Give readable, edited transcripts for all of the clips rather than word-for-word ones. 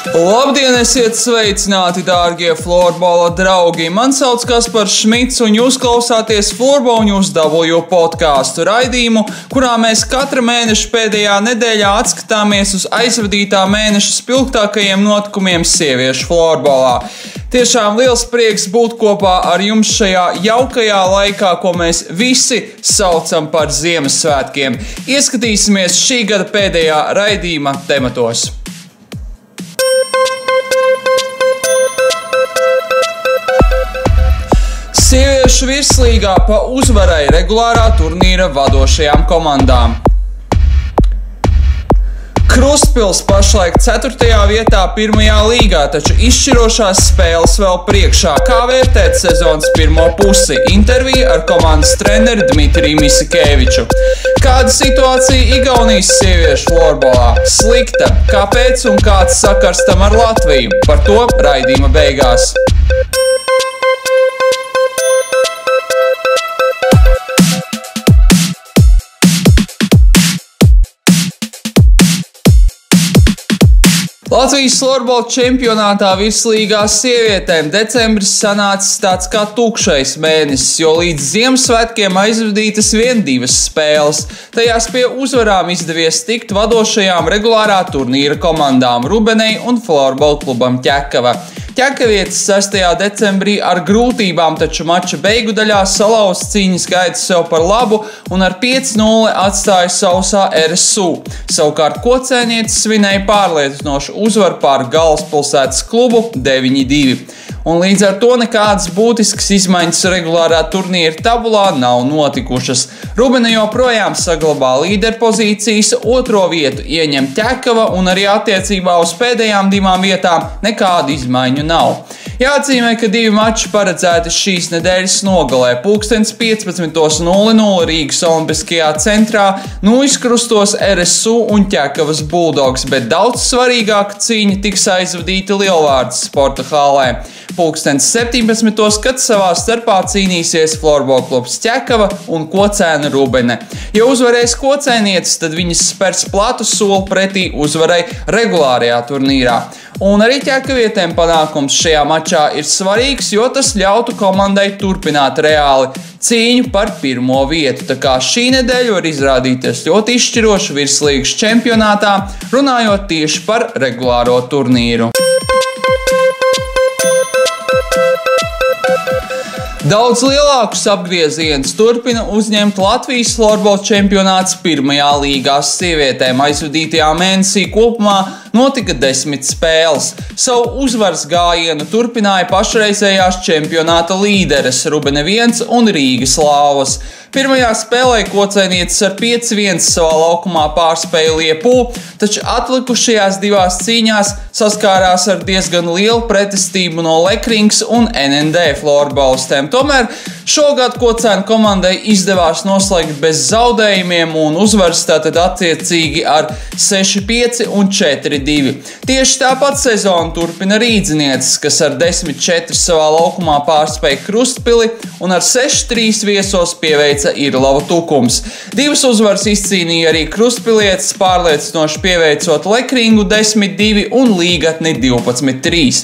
Labdien, esiet sveicināti, dārgie florbola draugi! Mani sauc Kaspars Šmits, un jūs klausāties Floorball News W podcastu raidījumu, kurā mēs katra mēneša pēdējā nedēļā atskatāmies uz aizvadītā mēneša spilgtākajiem notikumiem sieviešu florbolā. Tiešām liels prieks būt kopā ar jums šajā jaukajā laikā, ko mēs visi saucam par Ziemassvētkiem. Ieskatīsimies šī gada pēdējā raidījuma tematos. Sieviešu virslīgā pa uzvarai regulārā turnīra vadošajām komandām. Krustpils pašlaik 4. vietā 1. līgā, taču izšķirošās spēles vēl priekšā. Kā vērtēt sezonas pirmo pusi? Intervija ar komandas treneri Dmitriju Misikeviču. Kāda situācija Igaunijas sieviešu florbolā? Slikta. Kāpēc un kāds sakars tam ar Latviju? Par to raidījuma beigās. Latvijas florbola čempionātā virslīgā sievietēm decembris sanācis tāds kā tukšais mēnesis, jo līdz Ziemassvētkiem aizvadītas vien 2 spēles. Tajās pie uzvarām izdevies tikt vadošajām regulārā turnīra komandām Rubenei un Florbola klubam Ķekava. Ķekavietis 6. decembrī ar grūtībām, taču mača beigu daļā salauz cīņas gaitas sev par labu un ar 5-0 atstāja sausā RSU. Savukārt kocēnietis svinēja pārliecinošu uzvaru pār galvaspilsētas klubu 9-2. Un līdz ar to nekādas būtiskas izmaiņas regulārā turnīra tabulā nav notikušas. Rubene joprojām saglabā līderpozīcijas, 2. vietu ieņem Ķekava un arī attiecībā uz pēdējām 2 vietām nekādu izmaiņu nav. Jāatzīmē, ka 2 mači paredzēti šīs nedēļas nogalē. 15:00 Rīgas Olimpiskajā centrā izkrustos RSU un Ķekavas Bulldogs, bet daudz svarīgāka cīņa tiks aizvadīta Lielvārdes sporta hallē. 17:00, kad savā starpā cīnīsies florbola klubs Ķekava un kocēna Rubene. Ja uzvarēs kocēnietis, tad viņas spers platu soli pretī uzvarai regulārajā turnīrā. Un arī ķekavietēm panākums šajā mačā ir svarīgs, jo tas ļautu komandai turpināt reāli cīņu par 1. vietu. Tā kā šī nedēļa var izrādīties ļoti izšķiroša virslīgas čempionātā, runājot tieši par regulāro turnīru. Daudz lielākus apgriezienus turpina uzņemt Latvijas florbola čempionāts 1. līgā sievietēm. Aizvadītajā mēnesī kopumā notika 10 spēles. Savu uzvaras gājienu turpināja pašreizējās čempionāta līderes Rubene 1 un Rīgas Lauvas. Pirmajā spēlē kocēnietis ar 5-1 savā laukumā pārspēja Liepu, taču atlikušajās 2 cīņās saskārās ar diezgan lielu pretestību no Lekrings un NND florbolistēm. Tomēr šogad kocēnu komandai izdevās noslēgt bez zaudējumiem un uzvaras tātad attiecīgi ar 6-5 un 4-2. Tieši tāpat sezonu turpina Rīdzinieces, kas ar 10-4 savā laukumā pārspēja Krustpili un ar 6-3 viesos pieveica Irlava Tukums. 2 uzvaras izcīnīja arī Krustpilietis, pārliecinoši pieveicot Lekringu 10-2 un Līgatni 12-3.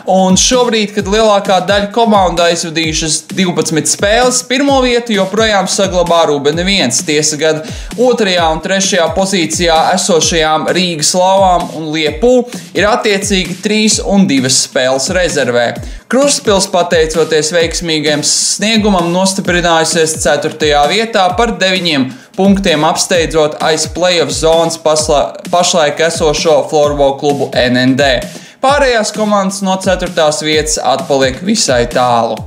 Un šobrīd, kad lielākā daļa komandu aizvadījušas 12 spēles, 1. vietu joprojām saglabā Rubene 1. Tiesa gan 2. un 3. pozīcijā esošajām Rīgas Lauvām un Liepu ir attiecīgi 3 un 2 spēles rezervē. Krustpils, pateicoties veiksmīgajam sniegumam, nostiprinājusies 4. vietā par 9 punktiem, apsteidzot aiz playoff zonas pašlaik esošo florbola klubu NND. Pārējās komandas no 4. vietas atpaliek visai tālu.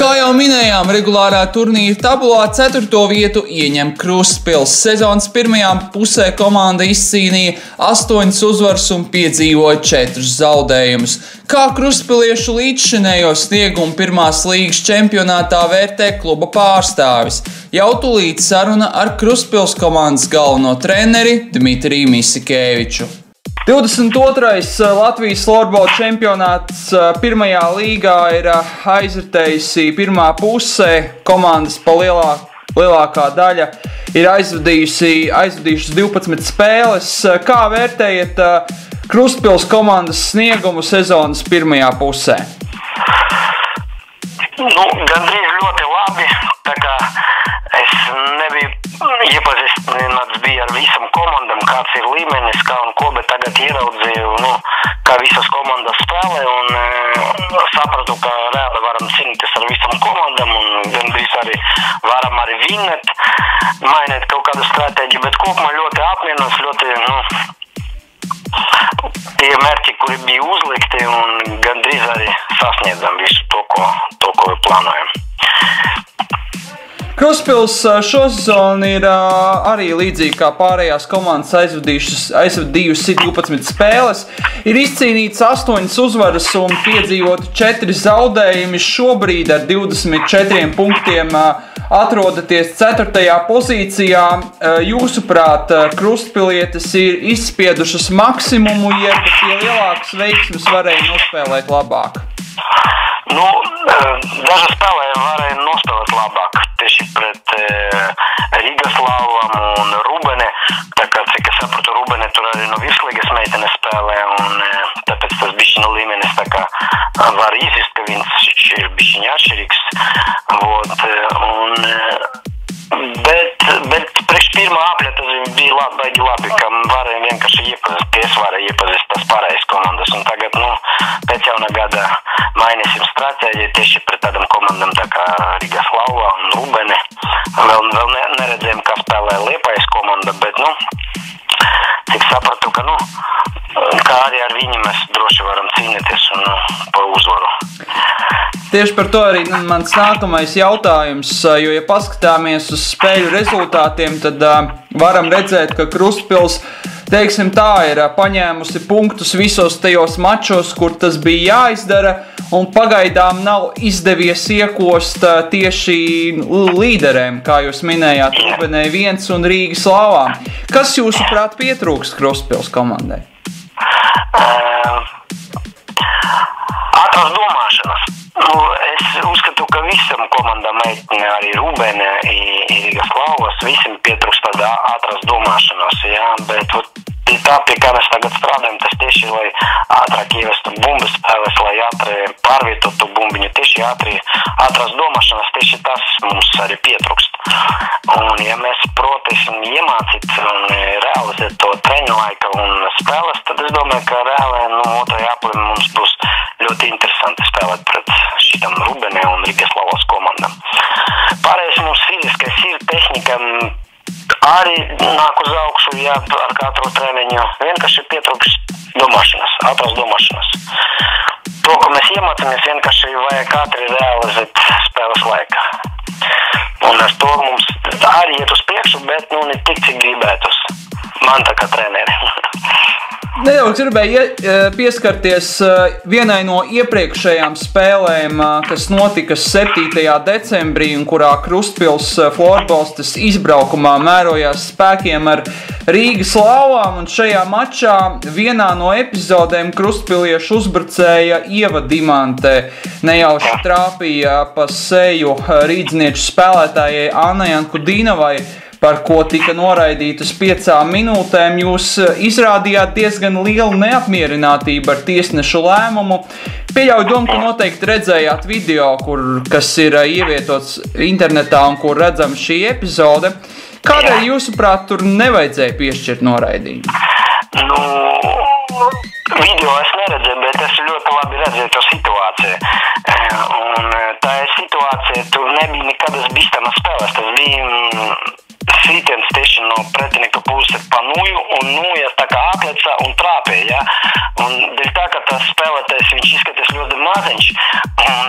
Kā jau minējām, regulārā turnīra tabulā 4. vietu ieņem Krustpils. Sezonas pirmajā pusē komanda izcīnīja 8 uzvaras un piedzīvoja 4 zaudējumus. Kā krustpiliešu līdzšinējo sniegumu 1. līgas čempionātā vērtē kluba pārstāvis? Jau tūlīt saruna ar Krustpils komandas galveno treneri Dmitriju Misikeviču. 22. Latvijas florbola čempionāts 1. līgā ir aizritējusi pirmā pusē, komandas pa lielākā daļa ir aizvadījušas 12 spēles. Kā vērtējat Krustpils komandas sniegumu sezonas pirmajā pusē? Gandrīz ļoti labi, tā kā es nebiju iepazīstināts biju ar visam komandam, kāds ir līmenis, kā un ko, bet tagad ieraudzīju, kā visas komandas spēlē un sapratu, ka reāli varam cīnīties ar visam komandam un gandrīz arī varam arī vinnēt, mainīt kaut kādu stratēģiju, bet kopumā ļoti apmierināts, ļoti, tie mērķi, kuri bija uzlikti un gandrīz arī sasniedzam visu to, ko plānojam. Krustpils šosezon ir arī līdzīgi kā pārējās komandas aizvadījusi 12 spēles. Ir izcīnīts 8 uzvaras un piedzīvoti 4 zaudējumi. Šobrīd ar 24 punktiem atrodaties 4. pozīcijā. Jūsuprāt, Krustpilietes ir izspiedušas maksimumu, jeb pie lielākas veiksmes varēja nospēlēt labāk? Dažas spēlē varēja nospēlēt labāk, tieši pret Rīgas Lauvām un Rubene, tā kā, cik es sapratu, Rubene tur arī no virslīgas meitenes spēlē, un tāpēc tas bišķi līmenis tā kā var izjust, ka viņš ir bišķiņ atšķirīgs, bet priekš pirmā apļa tas bija baigi labi, ka varēja vienkārši iepazist, ka es varēju iepazist tās pārējās komandas, un tagad, pēc jauna gada mainīsim stratēģiju tieši pret tādam komandam tā kā Rīgas Lauva un Rubene. Vēl neredzējām, kā spēlē Liepājas komanda, bet, cik sapratu, ka, kā arī ar viņu mēs droši varam cīnīties un pa uzvaru. Tieši par to arī mans nākamais jautājums, jo, ja paskatāmies uz spēļu rezultātiem, tad varam redzēt, ka Krustpils, teiksim tā, ir paņēmusi punktus visos tajos mačos, kur tas bija jāizdara, un pagaidām nav izdevies iekost tieši līderēm, kā jūs minējāt, Rubenē 1 un Rīgas Lauvām. Kas jūsuprāt pietrūkst Krustpils komandai? Ātrās domāšanas. Es uzskatu, ka visam komandam, arī Rubene, Rīgas Lauvas, visam pietrūkst tāda ātrās domāšanas, bet tā, pie kā mēs tagad strādājam, tas tieši, lai ātrāk ievestu bumbas spēles, lai ātri pārvietotu bumbiņu, tieši ātrās domāšanas, tieši tas mums arī pietrūkst. Un ja mēs protīsim iemācīt un realizēt to treņu laika un spēles, tad es domāju, ka reāli otrajā aplim mums būs ļoti interesanti spēlēt pret šitam Rubene un Rīgas Lauvas komandam. Pārējais mums fiziskais ir tehnika, arī nāk uz augšu, ar katru treniņu. Vienkārši pietrūkst domāšanas, ātrās domāšanas. To, ko mēs iemācāmies, vienkārši vajag ātri realizēt spēles laikā. Un ar to mums arī iet uz priekšu, bet ne tik, cik gribētos. Man tā kā treneri. Nedaudz gribēju pieskarties vienai no iepriekšējām spēlēm, kas notika 7. decembrī, un kurā Krustpils florbolstas izbraukumā mērojās spēkiem ar Rīgas Lauvām, un šajā mačā vienā no epizodēm krustpiliešu uzbrucēja Ieva Dimante nejauši trāpīja pa seju rīdznieču spēlētājai Annai Ankudīnavai, par ko tika noraidīta uz 5 minūtēm. Jūs izrādījāt diezgan lielu neapmierinātību ar tiesnešu lēmumu. Pieļauju domu, ka noteikti redzējāt video, kas ir ievietots internetā un kur redzam šī epizode. Kādēļ jūsuprāt tur nevajadzēja piešķirt noraidījumu? Video es neredzēju, bet es ļoti labi redzēju to situāciju. Un tā situācija tur nebija nekādas bīstamas spēles. Tas bija sītiens tieši no pretinika puses pa nuju, un nujas tā kā atleca un trāpēja. Un dēļ tā, ka tas spēlētājs viņš izskatās ļoti maziņš, un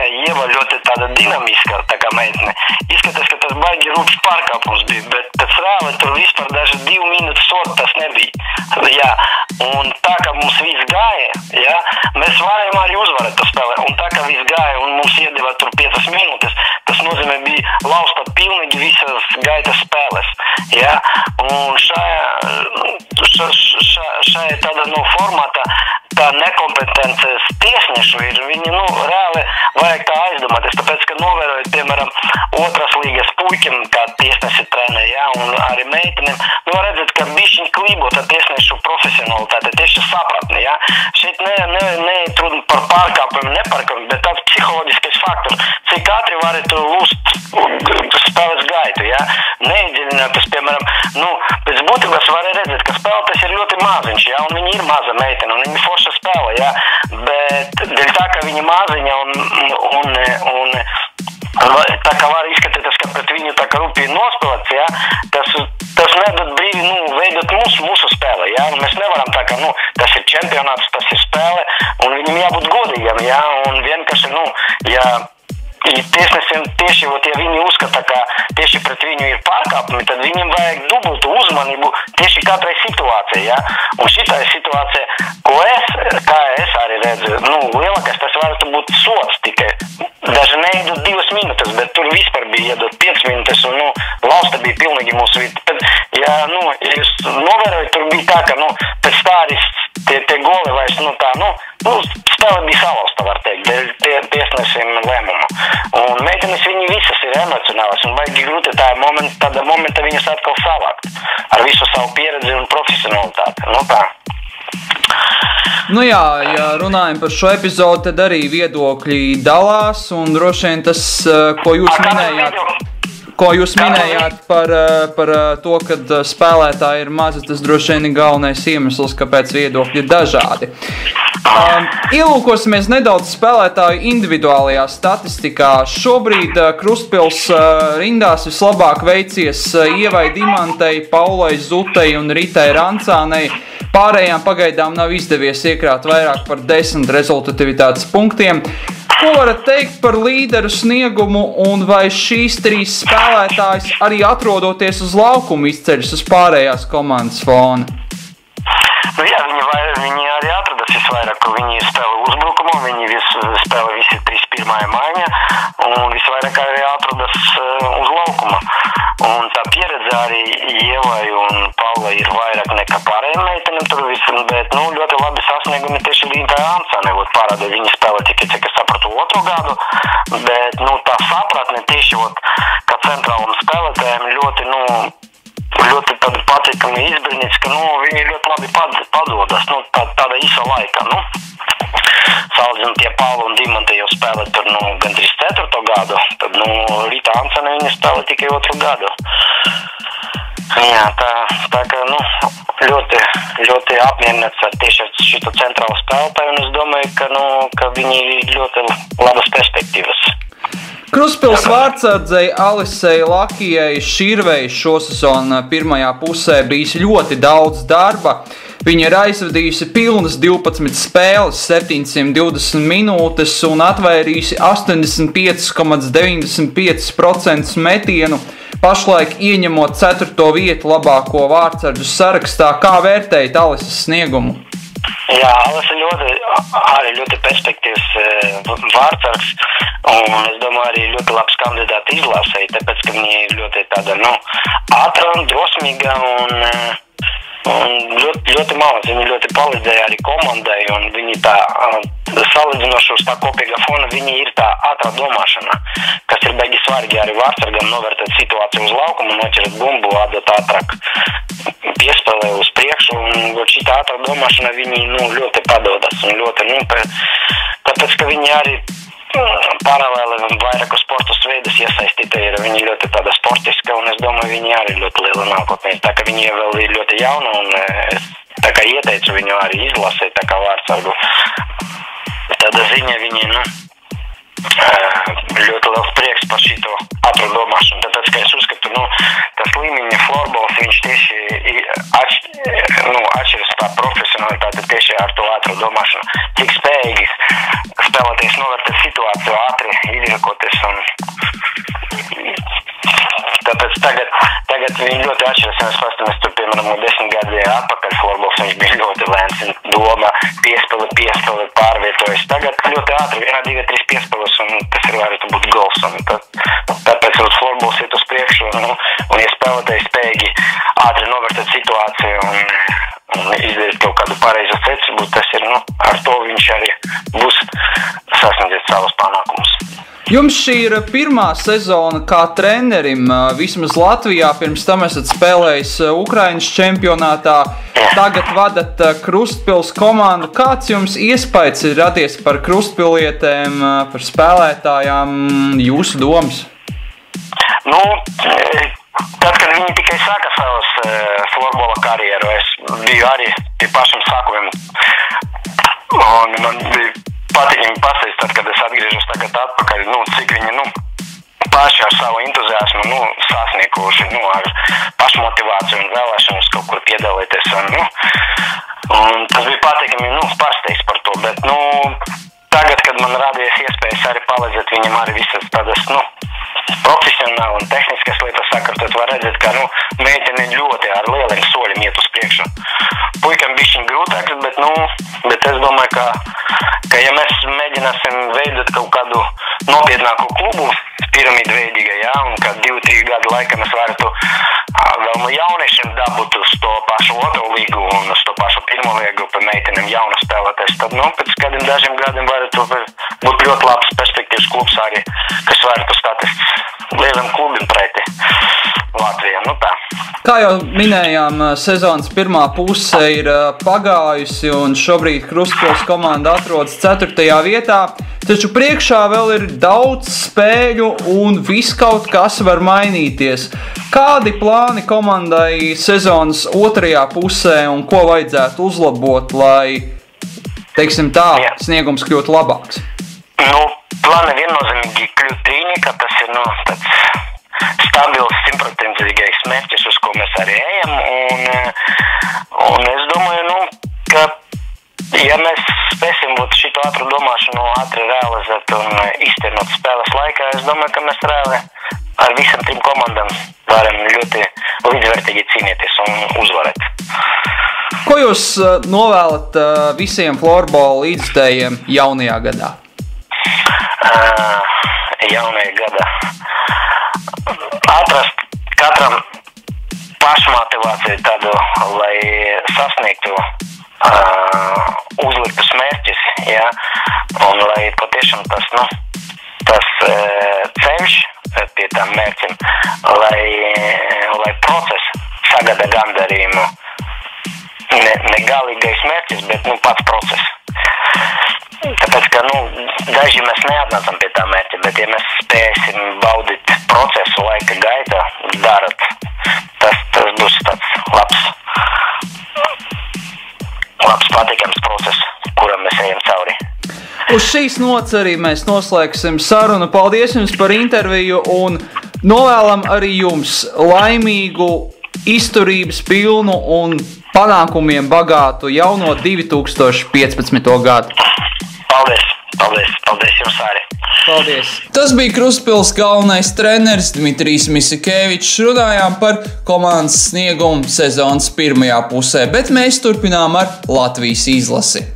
Ieva ļoti tāda dinamiska, tā kā meitene. Izskatās, ka tas baigi rūps pārkāpums bija, bet pēc reāli tur vispār daži 2 minūtes sort tas nebija. Un tā, ka mums viss gāja, mēs varējām arī uzvarēt to spēlē. Un tā, ka viss gāja un mums iedeva tur 5 minūtes, tas nozīmē bija lausta pilnīgi visas gaitas spēles. Un šajā tādā formātā tā nekompetences tiesnešu ir, viņi reāli vajag tā aizdomāties, tāpēc, ka novērojot, piemēram, otras līgas puikiem, kā tiesnesi trenē, un arī meitenēm, var redzēt, ka bišķiņ klībo tā tiesnešu profesionalitāte, tieši sapratni, ja? Šeit netrūd par pārkāpumiem, nepārkāpumiem, bet tāds psiholoģiskais faktors, cik ātri varētu lūst spēles gaitu, ja? Neiedziļināties, piemēram, pēc būtības var redzēt, ka spēlētājs ir ļoti maziņš, ja? Un viņi ir maza meitene, un viņi forša spēle, ja? Bet dēļ tā, ka viņi maziņa un tā kā var izskatīties, ka pret viņu tā kā rūpīgi nospēlēts, ja? Tas nedod brīvi, veidot mūsu spēle, ja? Mēs nevaram tā kā, tas ir čempionāts, tas ir spēle, un viņam jābūt godīgam, ja? Un vienkārši, ja tiesnesim tieši, ja viņi uzskata, ka tieši pret viņu ir pārkāpumi, tad viņam vajag dubultu uzmanību tieši katrai situācijai, ja? Un šitā situācija, kā es arī redzu, lielākais tas varētu būt sots tikai. Daži neiedot 2 minūtes, bet tur vispār bija iedot 5 minūtes, un, lausta bija pilnīgi mūsu vidi. Bet, ja jūs novērojat, tur bija tā, ka, pēc tā arī tie goli vairs, spēle bija salausta, var teikt, dēļ tiesnesim lēmumu. Un meitenes viņi visas ir emocionālas, un baigi grūti tādā momentā viņas atkal savākt ar visu savu pieredzi un profesionalitāti. Tā. Ja runājam par šo epizodi, tad arī viedokļi dalās, un droši vien tas, ko jūs minējāt par to, kad spēlētāji ir mazi, tas droši vien ir galvenais iemesls, kāpēc viedokļi ir dažādi. Ielūkosimies nedaudz spēlētāju individuālajā statistikā. Šobrīd Krustpils rindās vislabāk veicies Ievai Dimantei, Paulai Zutei un Ritai Rancānei. Pārējām pagaidām nav izdevies iekrāt vairāk par 10 rezultatīvitātes punktiem. Ko varat teikt par līderu sniegumu, un vai šīs 3 spēlētājas arī atrodoties uz laukumu izceļas uz pārējās komandas fona? Viņi arī atrodas visvairāk, ka viņi spēlē uzbrukumu, viņi spēlē visi 3-1 maiņa, un visvairāk arī atrodas uz laukuma. Un tā pieredze arī Ievai un Paulai ir vairāk nekā pārējiem meitenēm tur visam, bet, ļoti labi sasniegumi tieši Ritai Rancānei, parāda, viņi spēlē tikai, cik es sapratu, 2. gadu, bet, tā sapratne tieši, kā centrālam spēlētājiem ļoti tāda patīkami izbrīnīts, ka, viņi ļoti labi padodas, tāda īsa laika, Salīdzinot tie Paula un Dimante jau spēlē tur, gandrīz 4. gadu, tad, Rita Rancāne viņa spēlē tikai 2. gadu. Jā, tā kā, ļoti apmierināts ar tieši šito centrālu spēlētāju, un es domāju, ka viņi ir ļoti labas perspektīvas. Krustpils vārdsardzei Alisei Lakijai Širvei šosezon pirmajā pusē bijis ļoti daudz darba. Viņa ir aizvadījusi pilnas 12 spēles, 720 minūtes un atvairījusi 85,95% metienu, pašlaik ieņemot 4. vietu labāko vārdsargu sarakstā. Kā vērtējat Alises sniegumu? Jā, Alisa ļoti perspektīvs vārdsargs, un es domāju arī ļoti labs kandidāti izlasēji, tāpēc, ka viņa ir ļoti tāda, ātra un drosmīga un ļoti maz. Viņi ļoti palīdzēja arī komandai, un viņi tā salīdzinoši uz tā kopīga fona, viņi ir tā ātrā domāšana, kas ir beigi svarīgi arī vārdsargam novērtēt situāciju uz laukumu, noķert bumbu, atdot ātrāk piespēlē uz priekšu, un šī tā ātrā domāšana viņi ļoti padodas, un ļoti, tāpēc, ka viņi arī paralēli vairāku sportus veidus iesaistīti ir, viņi ļoti tāda sportiska, un es domāju, viņi arī ļoti liela nākotnē. Tā kā viņi vēl ir ļoti jauna, un es tā kā ieteicu viņu arī izlasīt, tā kā vārdsargu. Tāda ziņa viņi, ļoti liels prieks par šito ātru domāšanu, tāpēc, ka es uzskatu, tas līmeņa florbols, viņš tieši atšķiras tā profesionalitāte tieši ar to ātru domāšanu, cik spējīgs spēlēties novērtēt situāciju ātri, izriekoties, un tāpēc tagad viņi ļoti atšķiras, ja mēs pastamies tur, piemēram, 10 gadi atpakaļ florbols, viņš bija ļoti lēns, doma, piespēle, pārvietojas, tagad ļoti ātri, 1, 2, 3 piespēles, un tas ir varētu būt gols, un tāpēc florbols iet uz priekšu, un ja spēlētāji spējīgi ātri novērtēt situāciju, un izdarīt kaut kādu pareizu secību, tas ir, ar to viņš arī būs sasniedzis savus panākumus. Jums šī ir pirmā sezona kā trenerim, vismaz Latvijā. Pirms tam esat spēlējis Ukrainas čempionātā, tagad vadat Krustpils komandu. Kāds jums iespējas ir radies par krustpilietēm, par spēlētājām, jūsu domas? Nu, tad, kad viņi tikai sāka savas florbola karjeru, es biju arī pie pašiem sākumiem. Un man bija patīk viņu pasēst, tad, kad es atgriežos tagad atpakaļ, cik viņi, paši ar savu entuziasmu, sasnieguši, ar pašmotivāciju un vēlēšanos kaut kur piedalīties. Un tas bija patīkami, pārsteigts par to, bet, tagad, kad man radies iespējas arī palīdzēt viņam arī visas tādas, profesionāli un tehniskas lietas sakārtot, var redzēt, ka, meiteni ļoti ar lieliem soļiem iet uz priekšu. Puikam bišķiņ grūtāks, bet es domāju, ka ja mēs mēģināsim veidot kaut kādu nopietnāku klubu, piramīdu veidīga, un ka 2-3 gadu laikā mēs varētu vēl no jauniešiem dabūt uz to pašu otru līgu un uz to pašu pirmo līgu pa meiteniem jaunu spēlēties, tad, pēc kādiem dažiem gadiem varētu būt ļoti labs perspektīvs klubs arī, kas varētu stāties lieliem klubiem pretī Latvijā, tā. Kā jau minējām, sezonas pirmā puse ir pagājusi un šobrīd Krustpils komanda atrodas 4. vietā, taču priekšā vēl ir daudz spēļu un viss kaut kas var mainīties. Kādi plāni komandai sezonas otrajā pusē un ko vajadzētu uzlabot, lai, teiksim tā, sniegums kļūtu labāks? Plāni viennozīmīgi kļūt trīnieka, tas ir, tāds stabils, 100% mērķis, uz ko mēs arī ejam, un es domāju, ka ja mēs spēsim šito ātru domāšanu ātri realizēt un iztenot spēles laikā, es domāju, ka mēs reāli ar visam 3 komandām varam ļoti līdzvērtīgi cīnīties un uzvarēt. Ko jūs novēlat visiem florbola līdzstājiem jaunajā gadā? Jaunajā gadā atrast katram pašmotivāciju tādu, lai sasniegtu uzliktus mērķus, un lai patiešām tas ceļš pie tām mērķiem, lai process sagada gandarījumu, ne galīgais mērķis, bet pats process. Tāpēc, ka daži mēs neatnācam pie tā mērķa, bet ja mēs spēsim baudīt procesu laika gaitā, darot, tas būs tāds labs patīkams process, kuram mēs ejam cauri. Uz šīs nots arī mēs noslēgsim sarunu. Paldies jums par interviju un novēlam arī jums laimīgu, izturības pilnu un panākumiem bagātu jauno 2015. gadu. Paldies jums arī. Paldies. Tas bija Krustpils galvenais treneris Dmitrijs Misikevičs. Runājām par komandas sniegumu sezonas pirmajā pusē, bet mēs turpinām ar Latvijas izlasi.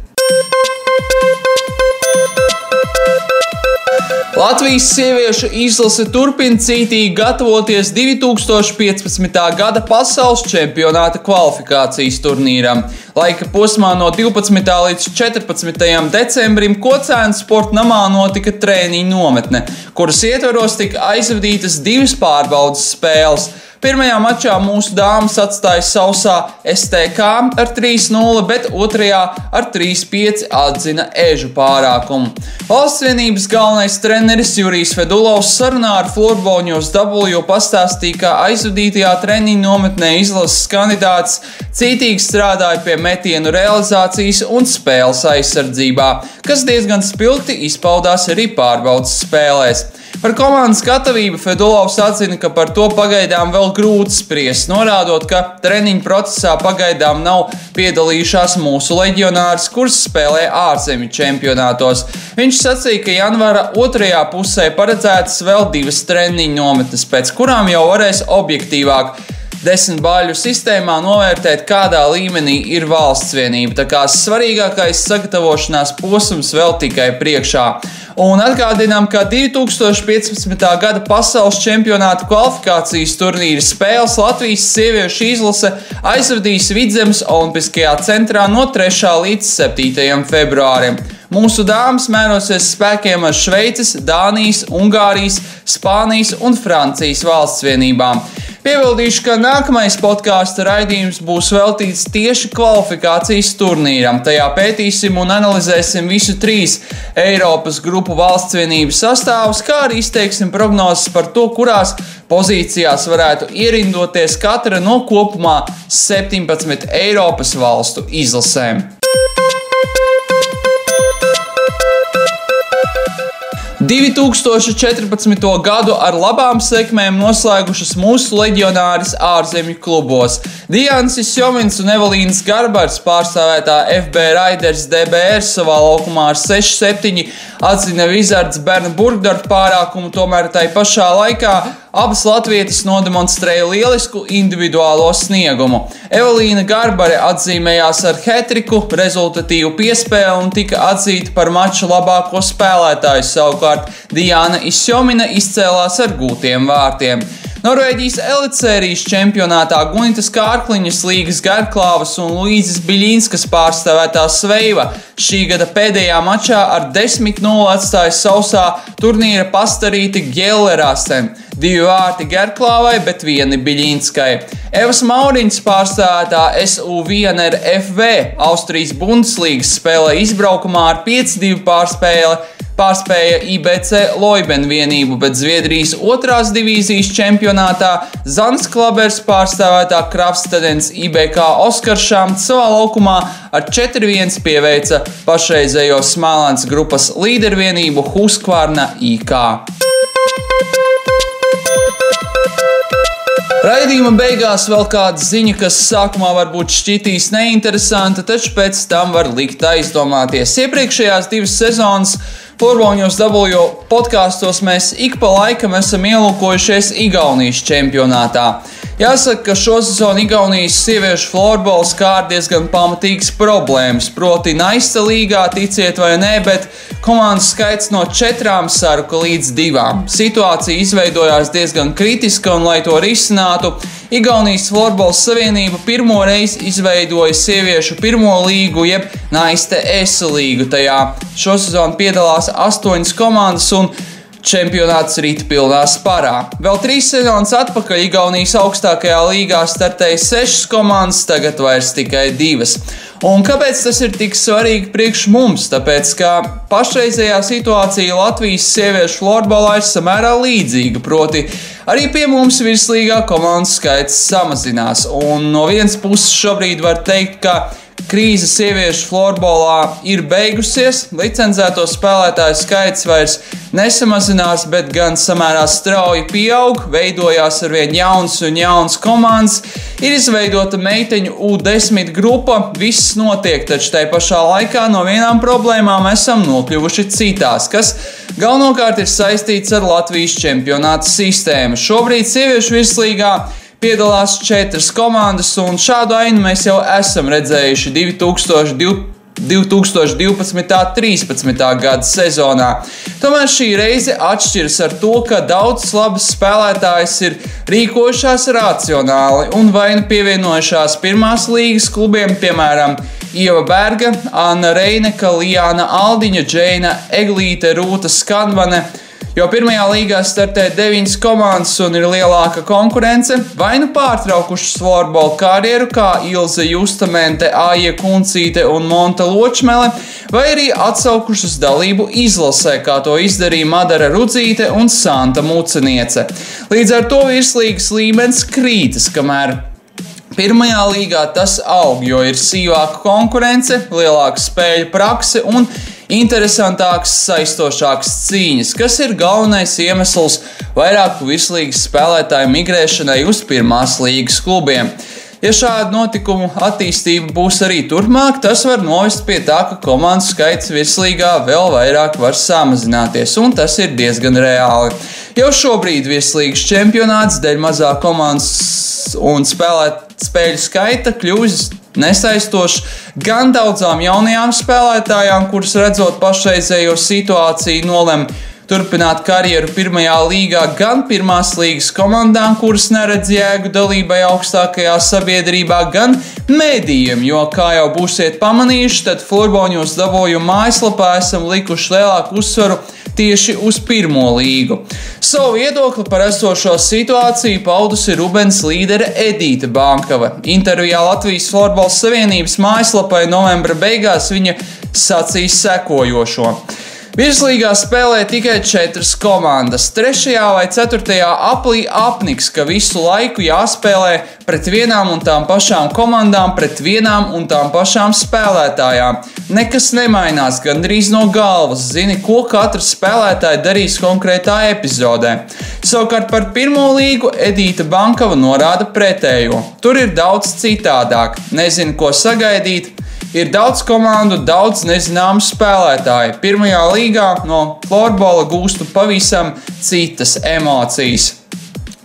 Latvijas sieviešu izlase turpina cītīgi gatavoties 2015. gada pasaules čempionāta kvalifikācijas turnīram. Laika posmā no 12. līdz 14. decembrim Kocēnu sporta namā notika trēniņu nometne, kuras ietvaros tika aizvadītas 2 pārbaudes spēles. Pirmajā mačā mūsu dāmas atstāja sausā STK ar 3-0, bet otrajā ar 3-5 atzina Ežu pārākumu. Valsts vienības galvenais treneris Jurijs Fedulovs sarunā ar Floorball News W pastāstīja, ka aizvadītajā treniņu nometnē izlases kandidāts cītīgi strādāja pie metienu realizācijas un spēles aizsardzībā, kas diezgan spilgti izpaudās arī pārbaudes spēlēs. Par komandas gatavību Fedulovs atzina, ka par to pagaidām vēl grūti spriest, norādot, ka treniņu procesā pagaidām nav piedalījušās mūsu leģionāras, kuras spēlē ārzemju čempionātos. Viņš sacīja, ka janvāra otrajā pusē paredzētas vēl 2 treniņu nometnes, pēc kurām jau varēs objektīvāk 10 baļu sistēmā novērtēt, kādā līmenī ir valsts vienība, tā kā svarīgākais sagatavošanās posms vēl tikai priekšā. Un atgādinām, ka 2015. gada pasaules čempionāta kvalifikācijas turnīra spēles Latvijas sieviešu izlase aizvadīs Vidzemes Olimpiskajā centrā no 3. līdz 7. februārim. Mūsu dāmas mērosies spēkiem ar Šveices, Dānijas, Ungārijas, Spānijas un Francijas valsts vienībām. Piebildīšu, ka nākamais podkāsta raidījums būs veltīts tieši kvalifikācijas turnīram. Tajā pētīsim un analizēsim visu 3 Eiropas grupu valsts vienību sastāvus, kā arī izteiksim prognozes par to, kurās pozīcijās varētu ierindoties katra no kopumā 17 Eiropas valstu izlasēm. 2014. gadu ar labām sekmēm noslēgušas mūsu leģionāris ārzemju klubos. Diānis Isjomins un Evelīnas Garbars pārstāvētā FB Raiders DBR savā laukumā ar 6-7 atzina Wizards Berna Burgdorfa pārākumu, tomēr tai pašā laikā abas latvietes nodemonstrēja lielisku individuālo sniegumu. Evelīna Garbare atzīmējās ar hetriku, rezultatīvu piespēli un tika atzīta par mača labāko spēlētāju, savukārt Diāna Isjomina izcēlās ar gūtiem vārtiem. Norvēģijas elitsērijas čempionātā Gunitas Kārkliņas, Līgas Garklāvas un Luīzes Biļīnskas pārstāvētā Sveiva šī gada pēdējā mačā ar 10-0 atstāja sausā turnīra pastarīti Gjellerāsen. 2 vārti Garklāvai, bet 1 Biļīnskai. Evas Mauriņas pārstāvētā SU Wiener FV Austrijas Bundeslīgas spēlē izbraukumā ar 5-2 pārspēja IBC Loiben vienību, bet Zviedrijas 2. divīzijas čempionātā Zansklabers pārstāvētā Krafstedens IBK Oskaršāms savā laukumā ar 4-1 pieveica pašreizējo Smālēns grupas līdervienību Husqvarna IK. Raidījuma beigās vēl kāda ziņa, kas sākumā varbūt šķitīs neinteresanta, taču pēc tam var likt aizdomāties. Iepriekšējās 2 sezonas Florboņos W podkāstos mēs ik pa laikam esam ielūkojušies Igaunijas čempionātā. Jāsaka, ka šo sezonu Igaunijas sieviešu florbols skār diezgan pamatīgas problēmas, proti Naista līgā, ticiet vai nē, bet komandu skaits no 4 saruka līdz 2. Situācija izveidojās diezgan kritiska, un lai to risinātu, Igaunijas Florbols savienība pirmo reizi izveidoja sieviešu pirmo līgu, jeb Naiste S līgu. Tajā šo sezonu piedalās 8 komandas un čempionāts rīt pilnā sparā. Vēl 3 sezonas atpakaļ Igaunijas augstākajā līgā startēja 6 komandas, tagad vairs tikai 2. Un kāpēc tas ir tik svarīgi priekš mums? Tāpēc, ka pašreizējā situācija Latvijas sieviešu florbolā ir samērā līdzīga, proti arī pie mums virslīgā komandu skaits samazinās. Un no vienas puses šobrīd var teikt, ka krīze sieviešu florbolā ir beigusies, licencēto spēlētāju skaits vairs nesamazinās, bet gan samērā strauji pieaug, veidojās arvien jauns un jauns komandas, ir izveidota meiteņu U10 grupa, viss notiek, taču tai pašā laikā no vienām problēmām esam nokļuvuši citās, kas galvenokārt ir saistīts ar Latvijas čempionāta sistēmu. Šobrīd sieviešu virslīgā piedalās 4 komandas, un šādu ainu mēs jau esam redzējuši 2012.13. gada sezonā. Tomēr šī reize atšķiras ar to, ka daudzas labas spēlētājas ir rīkojušās racionāli un vai nu pievienojušās pirmās līgas klubiem, piemēram, Ieva Berga, Anna Reineka, Lijāna Aldiņa, Džeina Eglīte, Rūta Skandvane, jo pirmajā līgā startē 9 komandas un ir lielāka konkurence, vai nu pārtraukušas florbola karjeru kā Ilze Justamente, Aija Kuncīte un Monta Ločmele, vai arī atsaukušas dalību izlasē, kā to izdarīja Madara Rudzīte un Santa Muceniece. Līdz ar to virslīgas līmenis krītas, kamēr pirmajā līgā tas aug, jo ir sīvāka konkurence, lielāka spēļu prakse un interesantāks, saistošāks cīņas, kas ir galvenais iemesls vairāku virslīgas spēlētāju migrēšanai uz pirmās līgas klubiem. Ja šāda notikumu attīstība būs arī turpmāk, tas var novest pie tā, ka komandu skaits virslīgā vēl vairāk var samazināties, un tas ir diezgan reāli. Jau šobrīd virslīgas čempionāts dēļ mazā komandas un spēļu skaita kļūst nesaistošs gan daudzām jaunajām spēlētājām, kuras redzot pašreizējo situāciju nolem turpināt karjeru pirmajā līgā, gan pirmās līgas komandām, kuras neredz jēgu dalībai augstākajā sabiedrībā, gan medijiem, jo, kā jau būsiet pamanījuši, tad Florboņos dabūju mājaslapā esam likuši lielāku uzsvaru tieši uz pirmo līgu. Savu viedokli par esošo situāciju paudusi Rubens līdere Edīte Bankava. Intervijā Latvijas Florbola Savienības mājaslapai novembra beigās viņa sacīs sekojošo. Virslīgā spēlē tikai 4 komandas. 3. vai 4. aplī apniks, ka visu laiku jāspēlē pret vienām un tām pašām komandām, pret vienām un tām pašām spēlētājām. Nekas nemainās, gandrīz no galvas. Zini, ko katrs spēlētāji darīs konkrētā epizodē. Savukārt par pirmo līgu Edīte Bankava norāda pretējo. Tur ir daudz citādāk. Nezinu, ko sagaidīt. Ir daudz komandu, daudz nezināmu spēlētāju. Pirmajā līgā no florbola gūstu pavisam citas emocijas.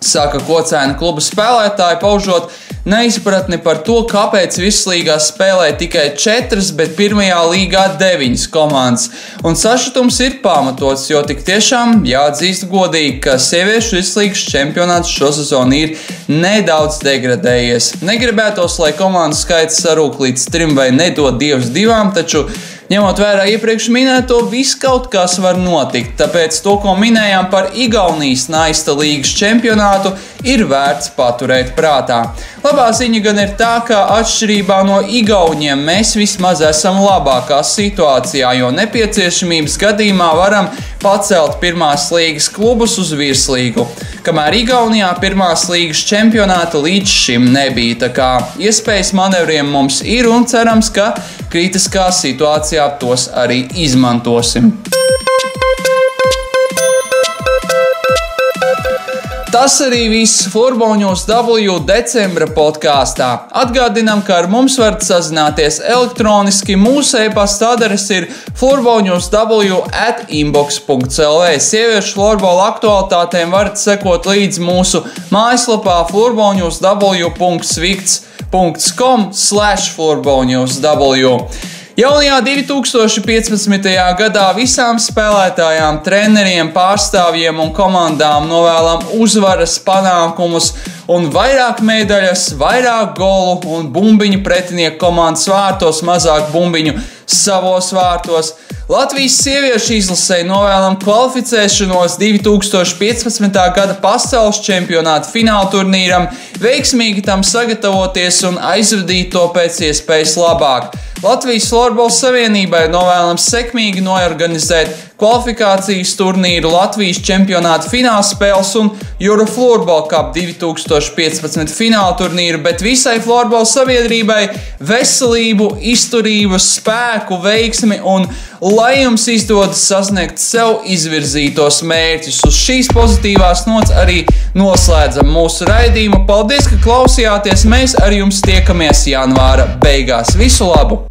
Saka Kocēna kluba spēlētāji, paužot neizpratni par to, kāpēc virslīgā spēlē tikai 4, bet pirmajā līgā 9 komandas. Un sašutums ir pamatots, jo tik tiešām jāatzīst godīgi, ka sieviešu virslīgas čempionāts šosezon ir nedaudz degradējies. Negribētos, lai komandu skaits sarūk līdz 3 vai nedod Dievs 2, taču ņemot vērā iepriekš minēto, viss kaut kas var notikt, tāpēc to, ko minējām par Igaunijas naista līgas čempionātu, ir vērts paturēt prātā. Labā ziņa gan ir tā, ka atšķirībā no igauņiem mēs vismaz esam labākā situācijā, jo nepieciešamības gadījumā varam pacelt pirmās līgas klubus uz virslīgu, kamēr Igaunijā pirmās līgas čempionāta līdz šim nebija. Tā kā iespējas manevriem mums ir un cerams, ka kritiskā situācijā tos arī izmantosim. Tas arī viss Florboņos W decembra podkāstā. Atgādinām, ka ar mums varat sazināties elektroniski. Mūsu e-pasta adrese ir florboņosw@inbox.lv. Sieviešu florbola aktualitātēm varat sekot līdz mūsu mājaslapā florboņosw.com/florboņosw. Jaunajā 2015. gadā visām spēlētājām, treneriem, pārstāvjiem un komandām novēlam uzvaras, panākumus un vairāk medaļas, vairāk golu un bumbiņu pretinieku komandas vārtos, mazāk bumbiņu savos vārtos. Latvijas sieviešu izlasei novēlam kvalificēšanos 2015. gada pasaules čempionāta fināla turnīram, veiksmīgi tam sagatavoties un aizvadīt to pēc iespējas labāk. Latvijas Florbola Savienībai novēlam sekmīgi noorganizēt kvalifikācijas turnīru, Latvijas čempionāta fināla spēles un Eurofloorball Cup 2015 fināla turnīru, bet visai Florbola sabiedrībai veselību, izturību, spēku, veiksmi un lai jums izdodas sasniegt sev izvirzītos mērķus. Uz šīs pozitīvās nots arī noslēdzam mūsu raidījumu. Paldies, ka klausījāties! Mēs ar jums tiekamies janvāra beigās. Visu labu!